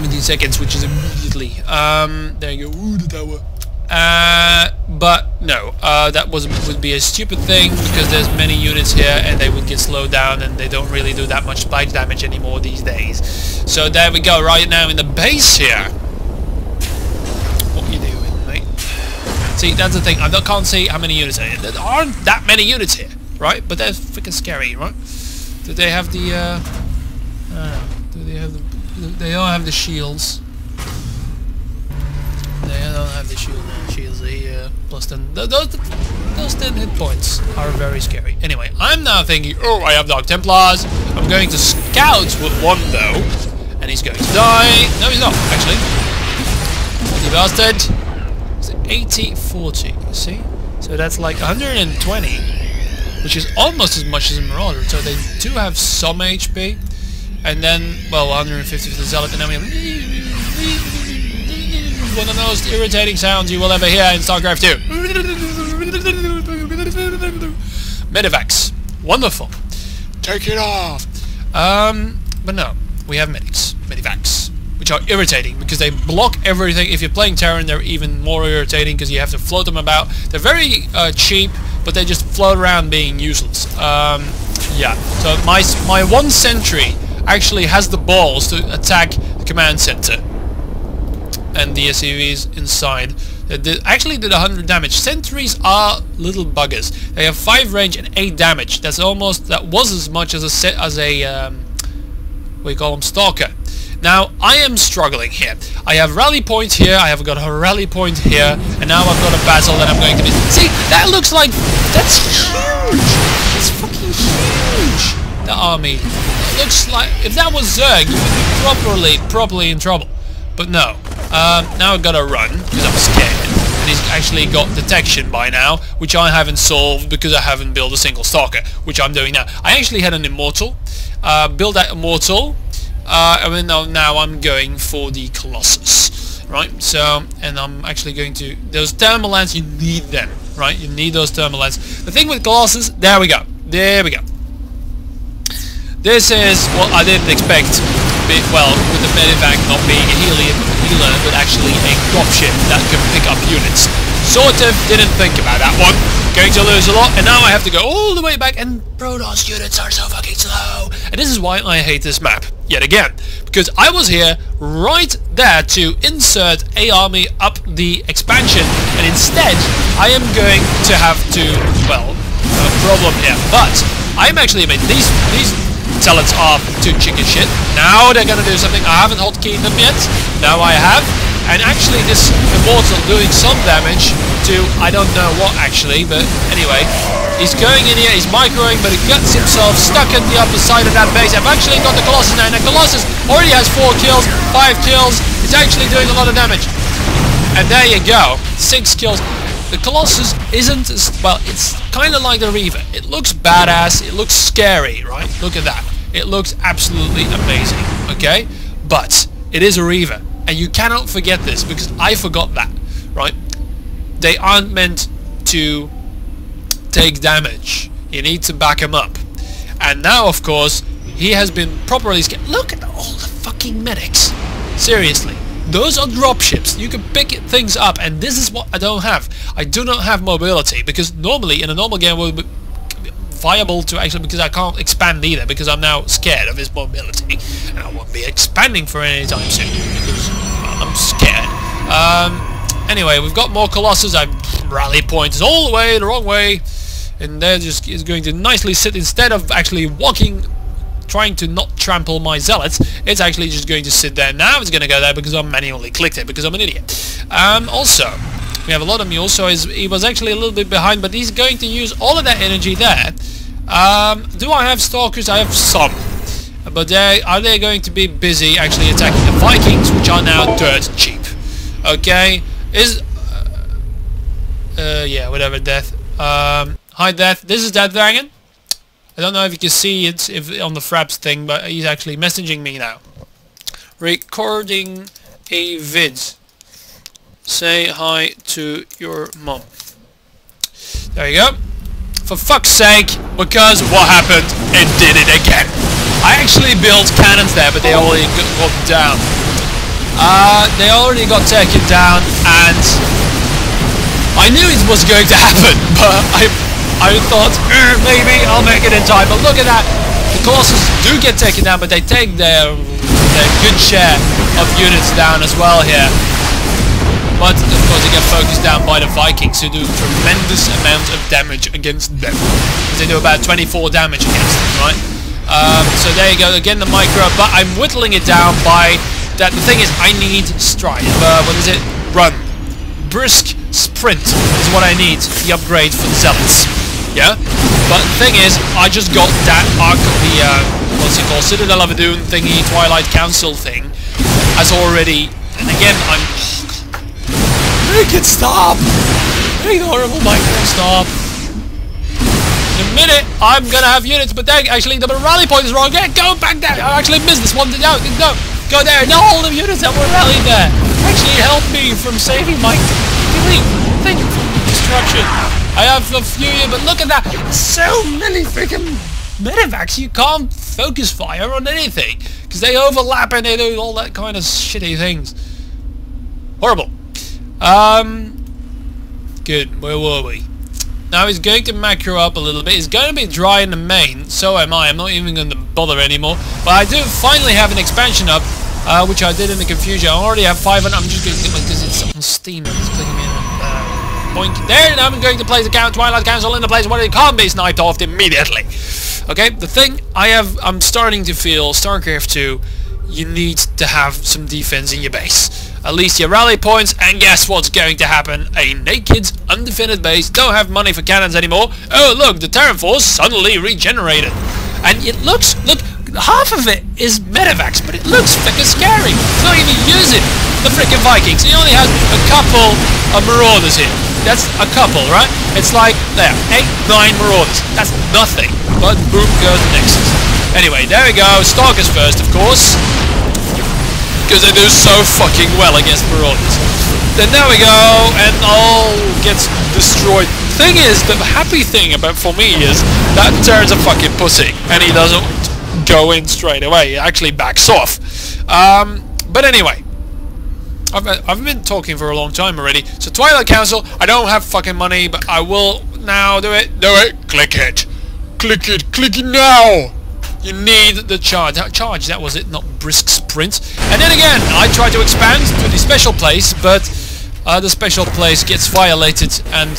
17 seconds, which is immediately. There you go. Ooh, the tower. But no, that would be a stupid thing because there's many units here and they would get slowed down and they don't really do that much splash damage anymore these days. So there we go, right now in the base here. What are you doing, mate? See, that's the thing, I can't see how many units are here. There aren't that many units here, right? But they're freaking scary, right? Do they have the, do they have the, they don't have the shields. They don't have the shields, the plus 10. Those 10 hit points are very scary. Anyway, I'm now thinking, oh, I have Dark Templars. I'm going to scout with one though, and he's going to die. No, he's not, actually. You bastard. It's 80-40, see? So that's like 120, which is almost as much as a Marauder. So they do have some HP, and then, well, 150 for the Zealot, and then we have one of the most irritating sounds you will ever hear in Starcraft 2. Medivacs. Wonderful. Take it off. But no, we have medivacs, which are irritating because they block everything. If you're playing Terran, they're even more irritating because you have to float them about. They're very cheap, but they just float around being useless. Yeah. So my one sentry actually has the balls to attack the command center. And the SCVs inside that actually did 100 damage. Sentries are little buggers. They have 5 range and 8 damage. That was as much as a we call them Stalker. Now I am struggling here. I have rally point here. I have got a rally point here, and now I've got a battle that I'm going to be. See, that looks like that's huge. It's fucking huge. The army. It looks like if that was Zerg, you would be properly in trouble. But no. Now I've got to run because I'm scared, and he's actually got detection by now, which I haven't solved because I haven't built a single Stalker, which I'm doing now. I actually had an Immortal, build that Immortal, and now I'm going for the Colossus, right? So, and I'm actually going to those thermal lands. You need them, right? You need those thermal lands. The thing with Colossus, there we go. This is what I didn't expect. Well, with the medivac not being a healer, but actually a dropship that can pick up units. Sort of didn't think about that one. Going to lose a lot, and now I have to go all the way back, and bro, those units are so fucking slow. And this is why I hate this map, yet again. Because I was here, right there, to insert a army up the expansion, and instead, I am going to have to, well, a problem here. But, I'm actually, I mean, these Zealots are too chicken shit. Now they're gonna do something. I haven't hotkeyed them yet. Now I have. And actually this Immortal doing some damage to I don't know what actually, but anyway. He's going in here, he's microing, but he gets himself stuck at the upper side of that base. I've actually got the Colossus now, and the Colossus already has 4 kills, 5 kills. It's actually doing a lot of damage. And there you go. 6 kills. The Colossus isn't as, well, it's kind of like the Reaver. It looks badass, it looks scary, right? Look at that. It looks absolutely amazing, okay? But it is a Reaver, and you cannot forget this, because I forgot that, right? They aren't meant to take damage. You need to back him up. And now, of course, he has been properly scared. Look at all the fucking medics. Seriously. Those are dropships. You can pick things up, and this is what I don't have. I do not have mobility, because normally in a normal game it would be viable to actually, because I can't expand either, because I'm now scared of his mobility, and I won't be expanding for any time soon because well, I'm scared. Anyway, we've got more Colossus. I rally points all the way the wrong way, and they're just is going to nicely sit instead of actually walking. Trying to not trample my Zealots, it's actually just going to sit there. Now it's going to go there because I manually clicked it because I'm an idiot. Also, we have a lot of mules, so he was actually a little bit behind, but he's going to use all of that energy there. Do I have Stalkers? I have some, but are they going to be busy actually attacking the Vikings, which are now dirt cheap? Okay, yeah, whatever, Death. Hi, Death. This is Death Dragon. I don't know if you can see it on the fraps thing, but he's actually messaging me now. Recording a vid. Say hi to your mom. There you go. For fuck's sake, because what happened? It did it again. I actually built cannons there, but they already got down. They already got taken down, and I knew it was going to happen, but I thought maybe I'll make it in time. But look at that, the Colossus do get taken down, but they take their good share of units down as well here. But of course they get focused down by the Vikings, who do tremendous amounts of damage against them. They do about 24 damage against them, right? So there you go, again the micro, but I'm whittling it down by that. The thing is, I need stride. What is it? Run. Brisk sprint is what I need, the upgrade for the zealots. Yeah? But the thing is, I just got that arc of the, what's it called? Citadel of Doom thingy, Twilight Council thing, as already, and again, I'm... Make it stop! Make the horrible micro stop! In a minute, I'm gonna have units, but then actually the rally point is wrong. Yeah, go back there! I actually missed this one. No, no, go there! No, all the units that were rallied there actually helped me from saving my thing from destruction. I have a few here, but look at that! So many freaking medevacs, you can't focus fire on anything because they overlap and they do all that kind of shitty things. Horrible. Good, where were we? Now he's going to macro up a little bit. It's going to be dry in the main, so am I. I'm not even going to bother anymore. But I do finally have an expansion up, which I did in the confusion. I already have 500. I'm just going to do it because it's on Steam. It's clicking me in. Boink. There, and I'm going to place the Twilight Council in the place where it can't be sniped off immediately. Okay, the thing I'm starting to feel, Starcraft 2, you need to have some defense in your base. At least your rally points, and guess what's going to happen? A naked, undefended base, don't have money for cannons anymore. Oh look, the Terran Force suddenly regenerated. And it looks, look, half of it is medevacs, but it looks freaking scary. It's not even using the freaking Vikings. He only has a couple of Marauders here. That's a couple, right? It's like, there, 8, 9 Marauders. That's nothing. But boom goes the Nexus. Anyway, there we go. Stalkers first, of course. Because they do so fucking well against Marauders. Then there we go, and all gets destroyed. Thing is, the happy thing about for me is that Terran's a fucking pussy, and he doesn't go in straight away. He actually backs off. But anyway, I've been talking for a long time already. So Twilight Council, I don't have fucking money, but I will now do it. Do it. Click it. Click it. Click it now. You need the charge. Charge, that was it, not brisk sprint. And then again, I try to expand to the special place, but the special place gets violated, and